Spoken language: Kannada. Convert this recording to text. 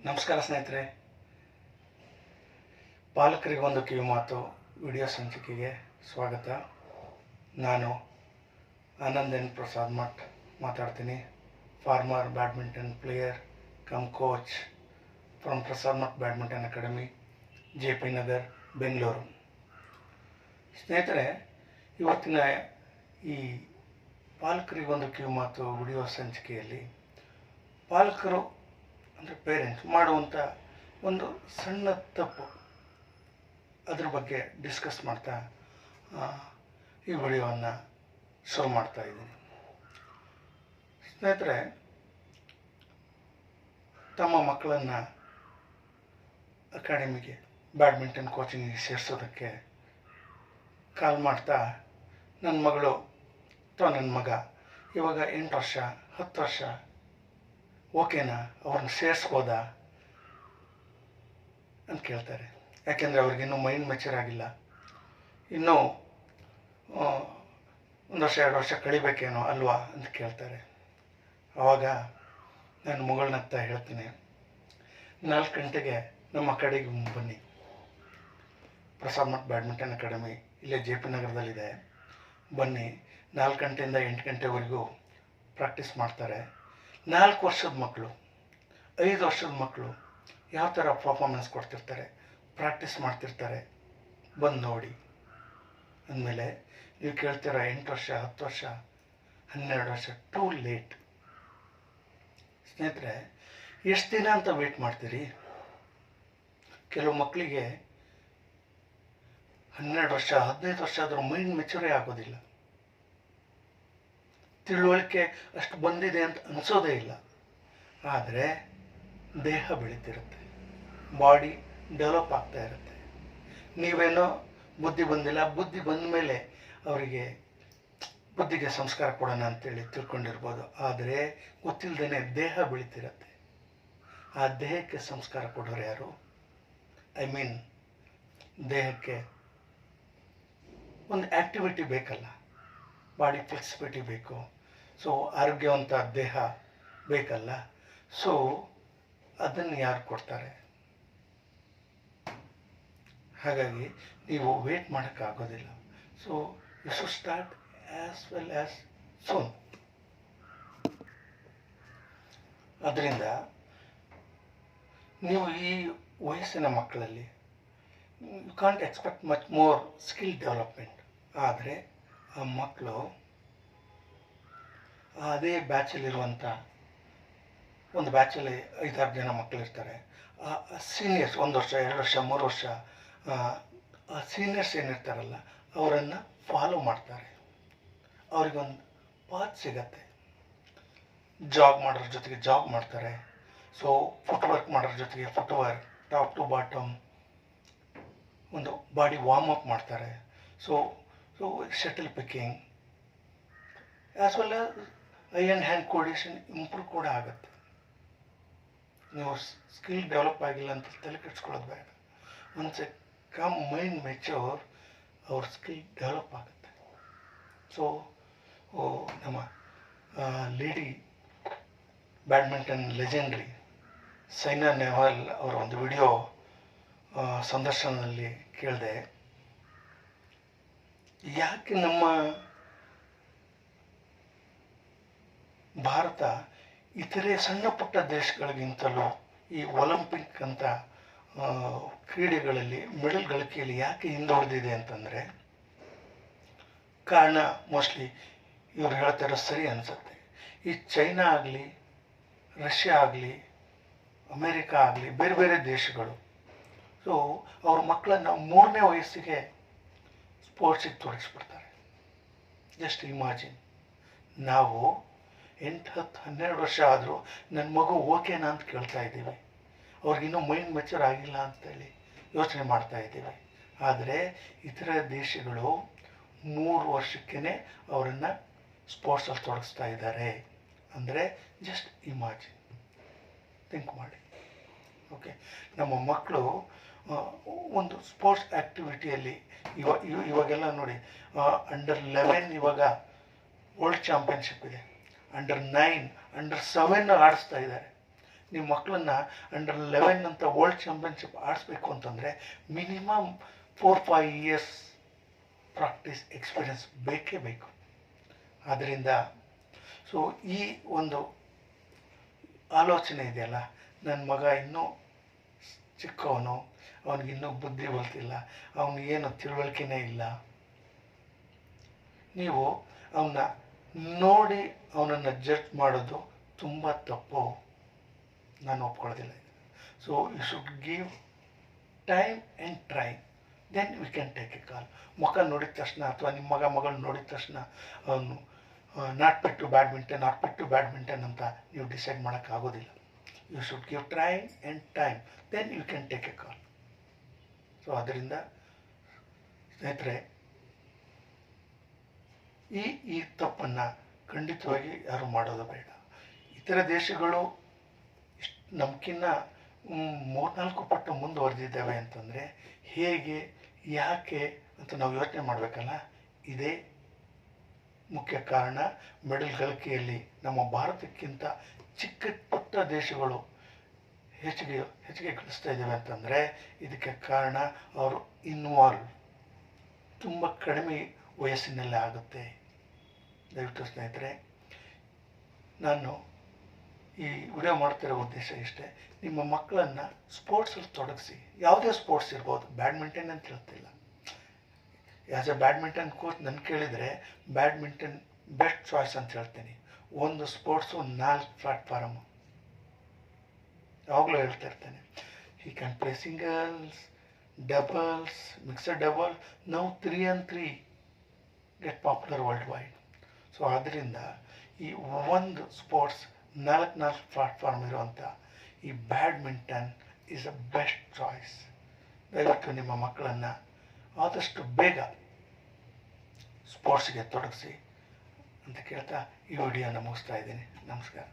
ನಮಸ್ಕಾರ ಸ್ನೇಹಿತರೆ, ಪಾಲಕರಿಗೊಂದು ಕಿವಿಮಾತು ವಿಡಿಯೋ ಸಂಚಿಕೆಗೆ ಸ್ವಾಗತ. ನಾನು ಆನಂದ್ ಎನ್ ಪ್ರಸಾದ್ ಮಠ್ ಮಾತಾಡ್ತೀನಿ. Farmer badminton player come coach from Prasad Math badminton academy, JP Nagar, Bengaluru. ಸ್ನೇಹಿತರೆ, ಇವತ್ತಿನ ಈ ಪಾಲಕರಿಗೊಂದು ಕಿವಿಮಾತು ವಿಡಿಯೋ ಸಂಚಿಕೆಯಲ್ಲಿ ಪಾಲಕರು ಅಂದರೆ ಪೇರೆಂಟ್ಸ್ ಮಾಡುವಂಥ ಒಂದು ಸಣ್ಣ ತಪ್ಪು, ಅದ್ರ ಬಗ್ಗೆ ಡಿಸ್ಕಸ್ ಮಾಡ್ತಾ ಈ ವಿಡಿಯೋವನ್ನು ಶುರು ಮಾಡ್ತಾ ಇದ್ದೀನಿ. ಸ್ನೇಹಿತರೆ, ತಮ್ಮ ಮಕ್ಕಳನ್ನು ಅಕಾಡೆಮಿಗೆ ಬ್ಯಾಡ್ಮಿಂಟನ್ ಕೋಚಿಂಗಿಗೆ ಸೇರಿಸೋದಕ್ಕೆ ಕಾಲ್ ಮಾಡ್ತಾ, ನನ್ನ ಮಗಳು ಅಥವಾ ನನ್ನ ಮಗ ಇವಾಗ 8 ವರ್ಷ 10 ವರ್ಷ, ಓಕೆನಾ, ಅವ್ರನ್ನ ಸೇರಿಸ್ಬೋದಾ ಅಂತ ಕೇಳ್ತಾರೆ. ಯಾಕೆಂದರೆ ಅವ್ರಿಗಿನ್ನೂ ಮೈಂಡ್ ಮೆಚೂರ್ ಆಗಿಲ್ಲ, ಇನ್ನೂ 1 ವರ್ಷ 2 ವರ್ಷ ಕಳಿಬೇಕೇನೋ ಅಲ್ವಾ ಅಂತ ಕೇಳ್ತಾರೆ. ಆವಾಗ ನಾನು ಮಗಳನ್ನತ್ತ ಹೇಳ್ತೀನಿ, 4 ಗಂಟೆಗೆ ನಮ್ಮ ಅಕಾಡೆಮಿಗೆ ಬನ್ನಿ. ಪ್ರಸಾದ್ ಮಠ್ ಬ್ಯಾಡ್ಮಿಂಟನ್ ಅಕಾಡೆಮಿ ಇಲ್ಲೇ JP ನಗರದಲ್ಲಿದೆ. ಬನ್ನಿ, 4 ಗಂಟೆಯಿಂದ 8 ಗಂಟೆವರೆಗೂ ಪ್ರಾಕ್ಟೀಸ್ ಮಾಡ್ತಾರೆ. 4 ವರ್ಷದ ಮಕ್ಕಳು, 5 ವರ್ಷದ ಮಕ್ಕಳು ಯಾವ ಥರ ಪರ್ಫಾರ್ಮೆನ್ಸ್ ಕೊಡ್ತಿರ್ತಾರೆ, ಪ್ರಾಕ್ಟೀಸ್ ಮಾಡ್ತಿರ್ತಾರೆ, ಬಂದು ನೋಡಿ. ಅಂದಮೇಲೆ ನೀವು ಕೇಳ್ತೀರ 8 ವರ್ಷ 10 ವರ್ಷ 12 ವರ್ಷ, ಟೂ ಲೇಟ್. ಸ್ನೇಹಿತರೆ, ಎಷ್ಟು ದಿನ ಅಂತ ವೇಟ್ ಮಾಡ್ತೀರಿ? ಕೆಲವು ಮಕ್ಕಳಿಗೆ 12 ವರ್ಷ 15 ವರ್ಷ ಆದರೂ ಮೈಂಡ್ ಮೆಚೂರೇ ಆಗೋದಿಲ್ಲ, ತಿಳುವಳಿಕೆ ಅಷ್ಟು ಬಂದಿದೆ ಅಂತ ಅನಿಸೋದೇ ಇಲ್ಲ. ಆದರೆ ದೇಹ ಬೆಳೀತಿರುತ್ತೆ, ಬಾಡಿ ಡೆವಲಪ್ ಆಗ್ತಾ ಇರುತ್ತೆ. ನೀವೇನೋ ಬುದ್ಧಿ ಬಂದಿಲ್ಲ, ಬುದ್ಧಿ ಬಂದ ಮೇಲೆ ಅವರಿಗೆ ಬುದ್ಧಿಗೆ ಸಂಸ್ಕಾರ ಕೊಡೋಣ ಅಂತೇಳಿ ತಿಳ್ಕೊಂಡಿರ್ಬೋದು. ಆದರೆ ಗೊತ್ತಿಲ್ಲದೇ ದೇಹ ಬೆಳೀತಿರುತ್ತೆ. ಆ ದೇಹಕ್ಕೆ ಸಂಸ್ಕಾರ ಕೊಡೋರು ಯಾರು? ದೇಹಕ್ಕೆ ಒಂದು ಆ್ಯಕ್ಟಿವಿಟಿ ಬೇಕಲ್ಲ, ಬಾಡಿ ಫ್ಲೆಕ್ಸಿಬಿಲಿಟಿ ಬೇಕು. ಸೊ ಆರೋಗ್ಯವಂತ ದೇಹ ಬೇಕಲ್ಲ. ಸೊ ಅದನ್ನು ಯಾರು ಕೊಡ್ತಾರೆ? ಹಾಗಾಗಿ ನೀವು ವೇಟ್ ಮಾಡೋಕ್ಕಾಗೋದಿಲ್ಲ. So you should start as well as soon. ಅದರಿಂದ ನೀವು ಈ ವಯಸ್ಸಿನ ಮಕ್ಕಳಲ್ಲಿ you can't expect much more skill development. ಆದರೆ ಆ ಮಕ್ಕಳು ಅದೇ ಬ್ಯಾಚಲ್ಲಿರುವಂಥ ಒಂದು ಬ್ಯಾಚಲ್ಲಿ 5-6 ಜನ ಮಕ್ಕಳಿರ್ತಾರೆ. ಆ ಸೀನಿಯರ್ಸ್ 1 ವರ್ಷ 2 ವರ್ಷ 3 ವರ್ಷ ಆ ಸೀನಿಯರ್ಸ್ ಏನಿರ್ತಾರಲ್ಲ ಅವರನ್ನು ಫಾಲೋ ಮಾಡ್ತಾರೆ. ಅವ್ರಿಗೊಂದು ಪಾತ್ ಸಿಗತ್ತೆ. ಜಾಗ್ ಮಾಡೋರ ಜೊತೆಗೆ ಜಾಗ್ ಮಾಡ್ತಾರೆ. ಸೊ ಫುಟ್ವರ್ಕ್ ಮಾಡೋರ ಜೊತೆಗೆ ಫುಟ್ವರ್ಕ್, ಟಾಪ್ ಟು ಬಾಟಮ್ ಒಂದು ಬಾಡಿ ವಾರ್ಮ್ ಅಪ್ ಮಾಡ್ತಾರೆ. So shuttle picking as well I and hand coordination improve ಕೂಡ ಆಗುತ್ತೆ. ನೀವು ಸ್ಕಿಲ್ ಡೆವಲಪ್ ಆಗಿಲ್ಲ ಅಂತ ತಲೆ ಕೆಡಿಸ್ಕೊಳ್ಳೋದು ಬೇಡ. Once A come mind mature, ಅವ್ರ ಸ್ಕಿಲ್ ಡೆವಲಪ್ ಆಗುತ್ತೆ. ಸೊ ನಮ್ಮ lady badminton legendary Saina Nehwal ಅವರ ಒಂದು ವಿಡಿಯೋ ಸಂದರ್ಶನದಲ್ಲಿ ಕೇಳಿದೆ, ಯಾಕೆ ನಮ್ಮ ಭಾರತ ಇತರೆ ಸಣ್ಣ ಪುಟ್ಟ ದೇಶಗಳಿಗಿಂತಲೂ ಈ ಒಲಿಂಪಿಕ್ ಅಂತ ಕ್ರೀಡೆಗಳಲ್ಲಿ ಮೆಡಲ್ ಗಳಿಕೆಯಲ್ಲಿ ಯಾಕೆ ಹಿಂದುಳಿದಿದೆ ಅಂತಂದರೆ, ಕಾರಣ ಮೋಸ್ಟ್ಲಿ ಇವ್ರು ಹೇಳ್ತಾರೋ ಸರಿ ಅನಿಸುತ್ತೆ. ಈ ಚೈನಾ ಆಗಲಿ, ರಷ್ಯಾ ಆಗಲಿ, ಅಮೇರಿಕಾ ಆಗಲಿ, ಬೇರೆ ಬೇರೆ ದೇಶಗಳು ಸೊ ಅವ್ರ ಮಕ್ಕಳನ್ನು 3ನೇ ವಯಸ್ಸಿಗೆ ಸ್ಪೋರ್ಟ್ಸಿಗೆ ತೊಡಗಿಸ್ಬಿಡ್ತಾರೆ. ಜಸ್ಟ್ ಇಮ್ಯಾಜಿನ್, ನಾವು 8, 10, 12 ವರ್ಷ ಆದರೂ ನನ್ನ ಮಗು ಓಕೆನಾ ಅಂತ ಕೇಳ್ತಾ ಇದ್ದೀವಿ. ಅವ್ರಿಗಿನ್ನೂ ಮೈಂಡ್ ಮೆಚೂರ್ ಆಗಿಲ್ಲ ಅಂತೇಳಿ ಯೋಚನೆ ಮಾಡ್ತಾ ಇದ್ದೀವಿ. ಆದರೆ ಇತರ ದೇಶಗಳು 3 ವರ್ಷಕ್ಕೇ ಅವರನ್ನು ಸ್ಪೋರ್ಟ್ಸಲ್ಲಿ ತೊಡಗಿಸ್ತಾ ಇದ್ದಾರೆ. ಅಂದರೆ ಜಸ್ಟ್ ಇಮ್ಯಾಜಿನ್, ಥಿಂಕ್ ಮಾಡಿ. ಓಕೆ, ನಮ್ಮ ಮಕ್ಕಳು ಒಂದು ಸ್ಪೋರ್ಟ್ಸ್ ಆ್ಯಕ್ಟಿವಿಟಿಯಲ್ಲಿ ಇವಾಗೆಲ್ಲ ನೋಡಿ, ಅಂಡರ್ 11 ಇವಾಗ ವರ್ಲ್ಡ್ ಚಾಂಪಿಯನ್ಶಿಪ್ ಇದೆ, ಅಂಡರ್ 9 ಅಂಡರ್ 7 ಆಡಿಸ್ತಾ ಇದ್ದಾರೆ. ನಿಮ್ಮ ಮಕ್ಕಳನ್ನ ಅಂಡರ್ 11 ಅಂತ ವರ್ಲ್ಡ್ ಚಾಂಪಿಯನ್ಶಿಪ್ ಆಡಿಸ್ಬೇಕು ಅಂತಂದರೆ ಮಿನಿಮಮ್ 4-5 ಇಯರ್ಸ್ ಪ್ರಾಕ್ಟೀಸ್ ಎಕ್ಸ್ಪೀರಿಯನ್ಸ್ ಬೇಕೇ ಬೇಕು. ಆದ್ದರಿಂದ ಸೊ ಈ ಒಂದು ಆಲೋಚನೆ ಇದೆಯಲ್ಲ, ನನ್ನ ಮಗ ಇನ್ನೂ ಚಿಕ್ಕವನು, ಅವನಿಗಿನ್ನೂ ಬುದ್ಧಿ ಬಲ್ತಿಲ್ಲ, ಅವನಿಗೇನು ತಿಳುವಳಿಕೆನೇ ಇಲ್ಲ, ನೀವು ಅವನ್ನ ನೋಡಿ ಅವನನ್ನು ಜಡ್ಜ್ ಮಾಡೋದು ತುಂಬ ತಪ್ಪು. ನಾನು ಒಪ್ಕೊಳ್ಳೋದಿಲ್ಲ. So you should give time and try, then we can take a call. ಮುಖ ನೋಡಿದ ತಕ್ಷಣ ಅಥವಾ ನಿಮ್ಮ ಮಗಳು ನೋಡಿದ ತಕ್ಷಣ ಅವನು ನಾಟ್ ಫಿಟ್ ಟು ಬ್ಯಾಡ್ಮಿಂಟನ್ ಅಂತ ನೀವು ಡಿಸೈಡ್ ಮಾಡೋಕ್ಕಾಗೋದಿಲ್ಲ. You should give time and time, then you can take a call. So ಅದರಿಂದ ಸ್ನೇಹಿತರೆ, ಈ ತಪ್ಪನ್ನು ಖಂಡಿತವಾಗಿ ಯಾರು ಮಾಡೋದು ಬೇಡ. ಇತರ ದೇಶಗಳು ನಮ್ಕಿನ್ನ 3-4 ಪಟ್ಟು ಮುಂದುವರೆದಿದ್ದಾವೆ ಅಂತಂದರೆ ಹೇಗೆ, ಯಾಕೆ ಅಂತ ನಾವು ಯೋಚನೆ ಮಾಡಬೇಕಲ್ಲ. ಇದೇ ಮುಖ್ಯ ಕಾರಣ. ಮೆಡಲ್ ಗಳಿಕೆಯಲ್ಲಿ ನಮ್ಮ ಭಾರತಕ್ಕಿಂತ ಚಿಕ್ಕ ಪುಟ್ಟ ದೇಶಗಳು ಹೆಚ್ಚಿಗೆ ಗಳಿಸ್ತಾ ಇದ್ದಾವೆ ಅಂತಂದರೆ ಇದಕ್ಕೆ ಕಾರಣ ಅವರು ಇನ್ವಾಲ್ವ್ ತುಂಬ ಕಡಿಮೆ ವಯಸ್ಸಿನಲ್ಲೇ ಆಗುತ್ತೆ. ದಯವಿಟ್ಟು ಸ್ನೇಹಿತರೆ, ನಾನು ಈ ವಿಡಿಯೋ ಮಾಡ್ತಿರೋ ಉದ್ದೇಶ ಇಷ್ಟೇ. ನಿಮ್ಮ ಮಕ್ಕಳನ್ನು ಸ್ಪೋರ್ಟ್ಸಲ್ಲಿ ತೊಡಗಿಸಿ. ಯಾವುದೇ ಸ್ಪೋರ್ಟ್ಸ್ ಇರ್ಬೋದು, ಬ್ಯಾಡ್ಮಿಂಟನ್ ಅಂತ ಹೇಳ್ತಿಲ್ಲ. ಆ್ಯಸ್ ಎ ಬ್ಯಾಡ್ಮಿಂಟನ್ ಕೋಚ್ ನನ್ನ ಕೇಳಿದರೆ ಬ್ಯಾಡ್ಮಿಂಟನ್ ಬೆಸ್ಟ್ ಚಾಯ್ಸ್ ಅಂತ ಹೇಳ್ತೀನಿ. ಒಂದು ಸ್ಪೋರ್ಟ್ಸು 4 ಪ್ಲಾಟ್ಫಾರ್ಮು, ಯಾವಾಗಲೂ ಹೇಳ್ತಾ ಇರ್ತೇನೆ. He can play singles, doubles, mixed double, ನಾವು 3-on-3 get popular world wide. So ಆದ್ದರಿಂದ ಈ ಒಂದು ಸ್ಪೋರ್ಟ್ಸ್ 4 ಪ್ಲಾಟ್ಫಾರ್ಮ್ ಇರುವಂಥ ಈ badminton is a best choice. ದಯವಿಟ್ಟು ನಿಮ್ಮ ಮಕ್ಕಳನ್ನು ಆದಷ್ಟು ಬೇಗ ಸ್ಪೋರ್ಟ್ಸ್ಗೆ ತೊಡಗಿಸಿ ಅಂತ ಕೇಳ್ತಾ ಈ ವಿಡಿಯೋನ ಮುಗಿಸ್ತಾ ಇದ್ದೀನಿ. ನಮಸ್ಕಾರ.